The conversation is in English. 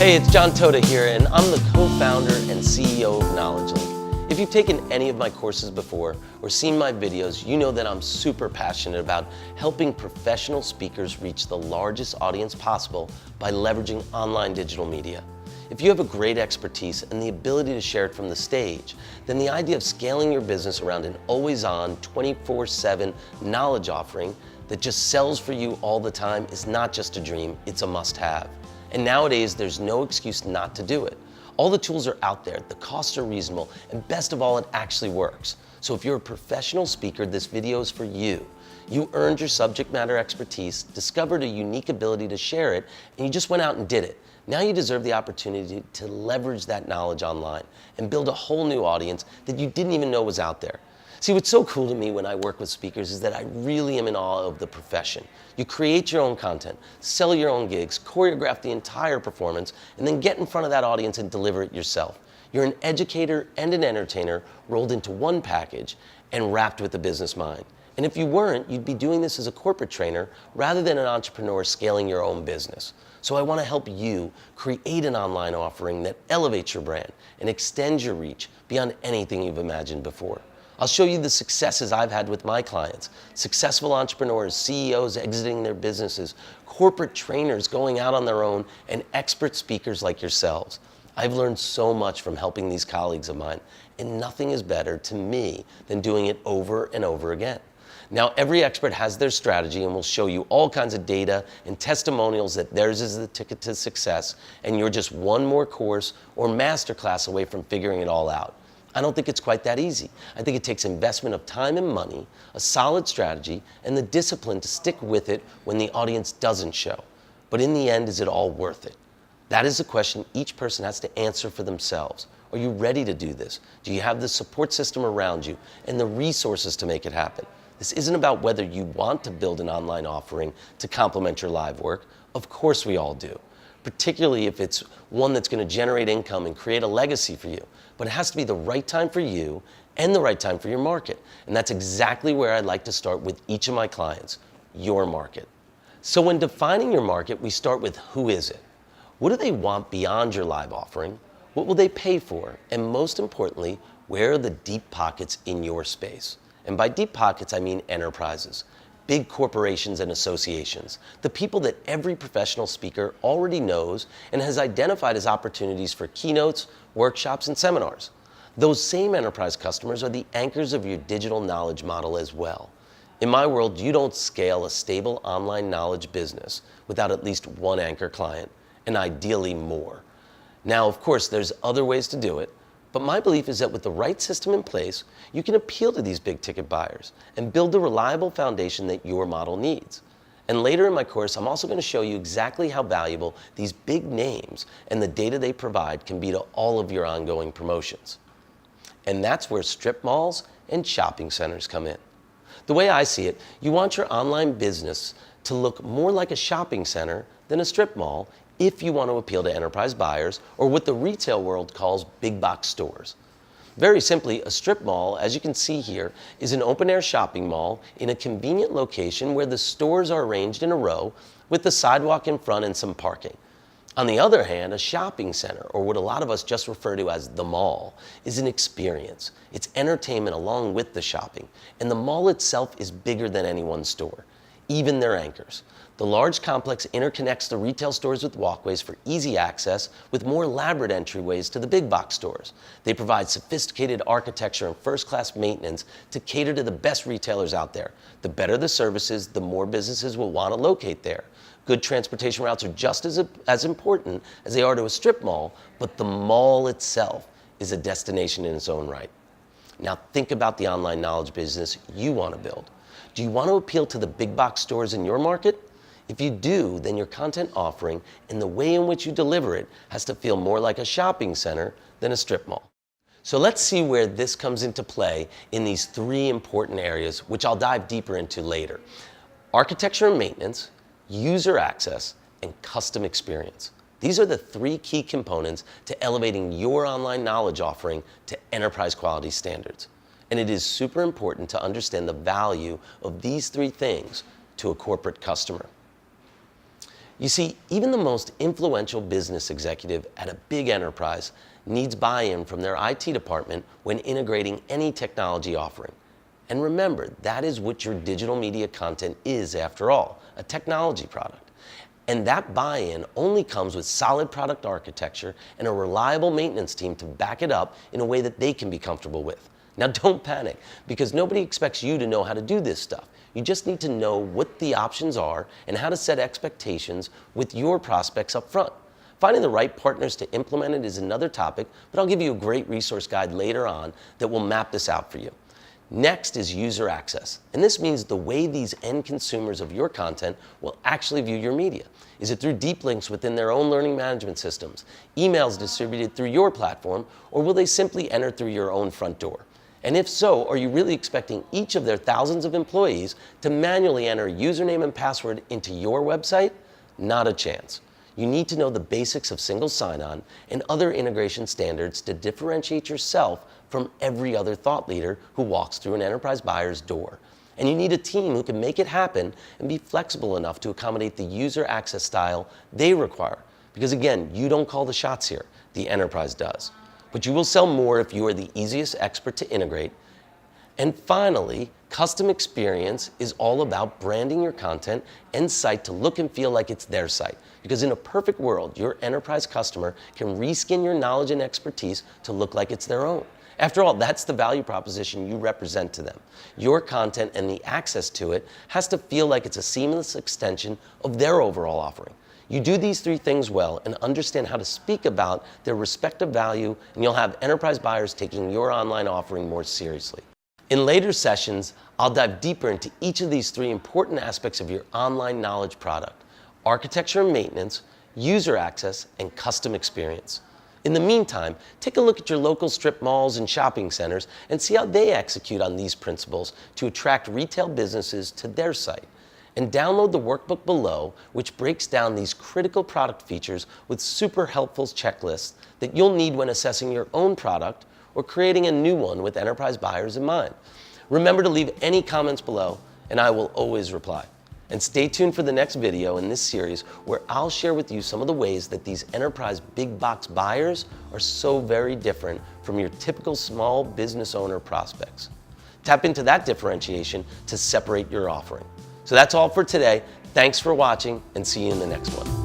Hey, it's John Toda here, and I'm the co-founder and CEO of Knowledge Link. If you've taken any of my courses before or seen my videos, you know that I'm super passionate about helping professional speakers reach the largest audience possible by leveraging online digital media. If you have a great expertise and the ability to share it from the stage, then the idea of scaling your business around an always-on, 24/7 knowledge offering that just sells for you all the time is not just a dream, it's a must-have. And nowadays, there's no excuse not to do it. All the tools are out there, the costs are reasonable, and best of all, it actually works. So if you're a professional speaker, this video is for you. You earned your subject matter expertise, discovered a unique ability to share it, and you just went out and did it. Now you deserve the opportunity to leverage that knowledge online and build a whole new audience that you didn't even know was out there. See, what's so cool to me when I work with speakers is that I really am in awe of the profession. You create your own content, sell your own gigs, choreograph the entire performance, and then get in front of that audience and deliver it yourself. You're an educator and an entertainer rolled into one package and wrapped with a business mind. And if you weren't, you'd be doing this as a corporate trainer rather than an entrepreneur scaling your own business. So I want to help you create an online offering that elevates your brand and extends your reach beyond anything you've imagined before. I'll show you the successes I've had with my clients, successful entrepreneurs, CEOs exiting their businesses, corporate trainers going out on their own, and expert speakers like yourselves. I've learned so much from helping these colleagues of mine, and nothing is better to me than doing it over and over again. Now, every expert has their strategy, and we'll show you all kinds of data and testimonials that theirs is the ticket to success, and you're just one more course or masterclass away from figuring it all out. I don't think it's quite that easy. I think it takes investment of time and money, a solid strategy, and the discipline to stick with it when the audience doesn't show. But in the end, is it all worth it? That is a question each person has to answer for themselves. Are you ready to do this? Do you have the support system around you and the resources to make it happen? This isn't about whether you want to build an online offering to complement your live work. Of course we all do, particularly if it's one that's going to generate income and create a legacy for you. But it has to be the right time for you and the right time for your market. And that's exactly where I'd like to start with each of my clients, your market. So when defining your market, we start with who is it? What do they want beyond your live offering? What will they pay for? And most importantly, where are the deep pockets in your space? And by deep pockets, I mean enterprises, big corporations and associations, the people that every professional speaker already knows and has identified as opportunities for keynotes, workshops, and seminars. Those same enterprise customers are the anchors of your digital knowledge model as well. In my world, you don't scale a stable online knowledge business without at least one anchor client, and ideally more. Now, of course, there's other ways to do it, but my belief is that with the right system in place, you can appeal to these big ticket buyers and build the reliable foundation that your model needs. And later in my course, I'm also going to show you exactly how valuable these big names and the data they provide can be to all of your ongoing promotions. And that's where strip malls and shopping centers come in. The way I see it, you want your online business to look more like a shopping center than a strip mall if you want to appeal to enterprise buyers, or what the retail world calls big box stores. Very simply, a strip mall, as you can see here, is an open-air shopping mall in a convenient location where the stores are arranged in a row with the sidewalk in front and some parking. On the other hand, a shopping center, or what a lot of us just refer to as the mall, is an experience. It's entertainment along with the shopping, and the mall itself is bigger than any one store, even their anchors. The large complex interconnects the retail stores with walkways for easy access, with more elaborate entryways to the big box stores. They provide sophisticated architecture and first-class maintenance to cater to the best retailers out there. The better the services, the more businesses will want to locate there. Good transportation routes are just as important as they are to a strip mall, but the mall itself is a destination in its own right. Now think about the online knowledge business you want to build. Do you want to appeal to the big box stores in your market? If you do, then your content offering and the way in which you deliver it has to feel more like a shopping center than a strip mall. So let's see where this comes into play in these three important areas, which I'll dive deeper into later. Architecture and maintenance, user access, and custom experience. These are the three key components to elevating your online knowledge offering to enterprise quality standards. And it is super important to understand the value of these three things to a corporate customer. You see, even the most influential business executive at a big enterprise needs buy-in from their IT department when integrating any technology offering. And remember, that is what your digital media content is after all, a technology product. And that buy-in only comes with solid product architecture and a reliable maintenance team to back it up in a way that they can be comfortable with. Now don't panic, because nobody expects you to know how to do this stuff. You just need to know what the options are and how to set expectations with your prospects up front. Finding the right partners to implement it is another topic, but I'll give you a great resource guide later on that will map this out for you. Next is user access, and this means the way these end consumers of your content will actually view your media. Is it through deep links within their own learning management systems, emails distributed through your platform, or will they simply enter through your own front door? And if so, are you really expecting each of their thousands of employees to manually enter username and password into your website? Not a chance. You need to know the basics of single sign-on and other integration standards to differentiate yourself from every other thought leader who walks through an enterprise buyer's door. And you need a team who can make it happen and be flexible enough to accommodate the user access style they require. Because again, you don't call the shots here, the enterprise does. But you will sell more if you are the easiest expert to integrate. And finally, custom experience is all about branding your content and site to look and feel like it's their site. Because in a perfect world, your enterprise customer can reskin your knowledge and expertise to look like it's their own. After all, that's the value proposition you represent to them. Your content and the access to it has to feel like it's a seamless extension of their overall offering. You do these three things well and understand how to speak about their respective value, and you'll have enterprise buyers taking your online offering more seriously. In later sessions, I'll dive deeper into each of these three important aspects of your online knowledge product: architecture and maintenance, user access, and custom experience. In the meantime, take a look at your local strip malls and shopping centers and see how they execute on these principles to attract retail businesses to their site. And download the workbook below, which breaks down these critical product features with super helpful checklists that you'll need when assessing your own product or creating a new one with enterprise buyers in mind. Remember to leave any comments below, and I will always reply. And stay tuned for the next video in this series where I'll share with you some of the ways that these enterprise big box buyers are so very different from your typical small business owner prospects. Tap into that differentiation to separate your offering. So that's all for today. Thanks for watching, and see you in the next one.